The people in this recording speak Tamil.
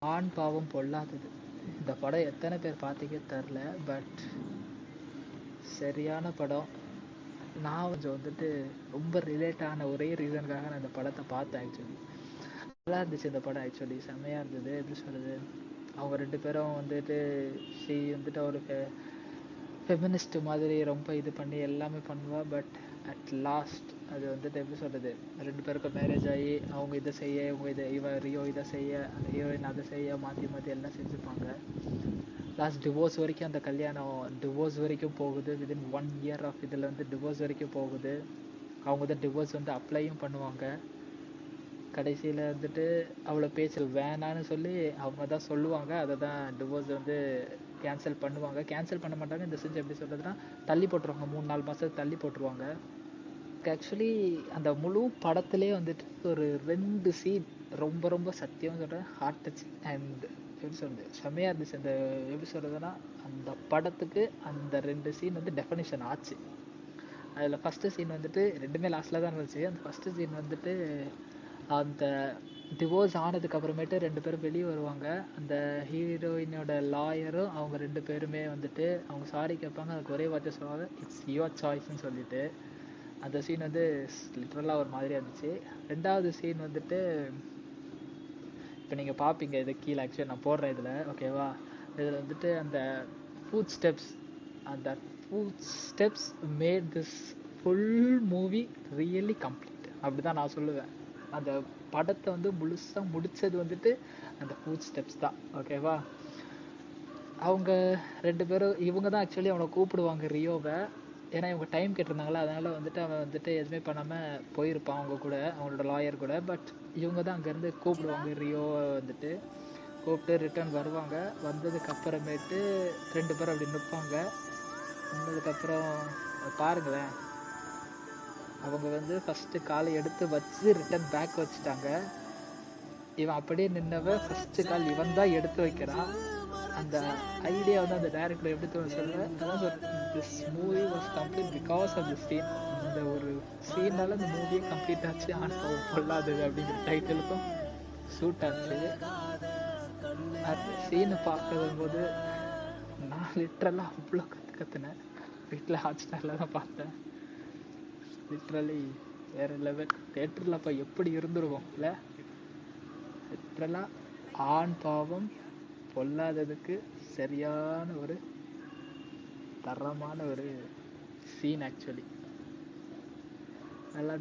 ஆண் பாவம் பொல்லாதது. இந்த படம் எத்தனை பேர் பார்த்தீங்கன்னு தெரில. பட் சரியான படம். நான் கொஞ்சம் வந்துட்டு ரொம்ப ரிலேட் ஆன ஒரே ரீசனுக்காக நான் இந்த படத்தை பார்த்தேன். ஆக்சுவலி நல்லா இருந்துச்சு இந்த படம். ஆக்சுவலி செம்மையாக இருந்தது. எப்படி சொல்கிறது, அவங்க ரெண்டு பேரும் வந்துட்டு வந்துட்டு ஒரு ஃபெமினிஸ்ட் மாதிரி ரொம்ப இது பண்ணி எல்லாமே பண்ணுவா. பட் அட் லாஸ்ட் அது வந்துட்டு எப்படி சொல்கிறது, ரெண்டு பேருக்கும் மேரேஜ் ஆகி அவங்க இதை செய்ய, இவன் ரியோ இதை செய்ய, அந்த ஹீரோயின் அதை செய்ய, மாற்றி மாற்றி எல்லாம் செஞ்சுப்பாங்க. லாஸ்ட் டிவோர்ஸ் வரைக்கும் அந்த கல்யாணம் டிவோர்ஸ் வரைக்கும் போகுது. வித்தின் 1 இயர் ஆஃப் இதில் வந்து டிவோர்ஸ் வரைக்கும் போகுது. அவங்க தான் டிவோர்ஸ் வந்து அப்ளையும் பண்ணுவாங்க. கடைசியில் வந்துட்டு அவ்வளோ பேச்சு வேணான்னு சொல்லி அவங்க தான் சொல்லுவாங்க. அதை தான் டிவோர்ஸ் வந்து கேன்சல் பண்ணுவாங்க. கேன்சல் பண்ண மாட்டாங்க, இந்த செஞ்சு எப்படி சொல்கிறதுனா தள்ளி போட்டுருவாங்க. 3-4 மாதத்துக்கு தள்ளி போட்டுருவாங்க. ஆக்சுவலி அந்த முழு படத்திலே வந்துட்டு ஒரு 2 சீன் ரொம்ப ரொம்ப சத்தியம் சொல்கிறேன் ஹார்ட் டச்சிங் அண்ட் எப்படி சொல்கிறது செம்மையாக இருந்துச்சு. அந்த எப்படி சொல்கிறதுனா அந்த படத்துக்கு அந்த 2 சீன் வந்து டெஃபனிஷன் ஆச்சு. அதில் ஃபஸ்ட்டு சீன் வந்துட்டு ரெண்டுமே லாஸ்ட்டில் தான் இருந்துச்சு. அந்த ஃபஸ்ட்டு சீன் வந்துட்டு அந்த டிவோர்ஸ் ஆனதுக்கு அப்புறமேட்டு 2 பேரும் வெளியே வருவாங்க. அந்த ஹீரோயினோட லாயரும் அவங்க 2 பேருமே வந்துட்டு அவங்க சாரி கேட்பாங்க. அதுக்கு ஒரே வார்த்தை சொல்லுவாங்க, இட்ஸ் யுவர் சாய்ஸ்ன்னு சொல்லிட்டு. அந்த சீன் வந்து லிட்ரலாக ஒரு மாதிரியாக இருந்துச்சு. ரெண்டாவது சீன் வந்துட்டு இப்போ நீங்கள் பார்ப்பீங்க இது கீழே. ஆக்சுவலி நான் போடுறேன் இதில், ஓகேவா. இதில் வந்துட்டு அந்த food steps made this full movie really complete. அப்படி தான் நான் சொல்லுவேன். அந்த படத்தை வந்து முழுசாக முடித்தது வந்துட்டு அந்த ஃபுட் ஸ்டெப்ஸ் தான், ஓகேவா. அவங்க 2 பேரும் இவங்க தான் ஆக்சுவலி அவனை கூப்பிடுவாங்க ரியோவை. ஏன்னா இவங்க டைம் கேட்டிருந்தாங்களா, அதனால் வந்துட்டு அவன் வந்துட்டு எதுவுமே பண்ணாமல் போயிருப்பான் அவங்க கூட, அவங்களோட லாயர் கூட. பட் இவங்க தான் அங்கேருந்து கூப்பிடுவாங்க ரியோவை. வந்துட்டு கூப்பிட்டு ரிட்டர்ன் வருவாங்க. வந்ததுக்கு அப்புறமேட்டு 2 பேரும் அப்படி நிற்பாங்க. நின்றதுக்கப்புறம் பாருங்களேன், அவங்க வந்து ஃபஸ்ட்டு காலை எடுத்து வச்சு ரிட்டர்ன் பேக் வச்சுட்டாங்க. இவன் அப்படியே நின்னவ ஃபஸ்ட்டு கால் இவன் தான் எடுத்து வைக்கிறான். அந்த ஐடியா வந்து அந்த டைரக்டர் எப்படி தோணு சொல்லுவேன். அதான் சொல்கிறேன், this movie was complete because of the scene. இந்த ஒரு சீனால இந்த மூவியே கம்ப்ளீட் ஆச்சு. ஆண் பாவம் பொல்லாதது அப்படிங்கிற டைட்டிலுக்கும் சூட் ஆச்சு. அந்த சீனை பார்க்கறது போது நான் லிட்ரலாக அவ்வளோ கற்றுனேன். வீட்டில் ஹாட் ஸ்டாரில் தான் பார்த்தேன். லிட்ரலி வேறு லெவல். தேட்டரில் அப்போ எப்படி இருந்துருவோம் இல்லை. லிட்ரலாக ஆண் பாவம் பொல்லாததுக்கு சரியான ஒரு தரமான ஒரு சீன். ஆக்சுவலி நல்லா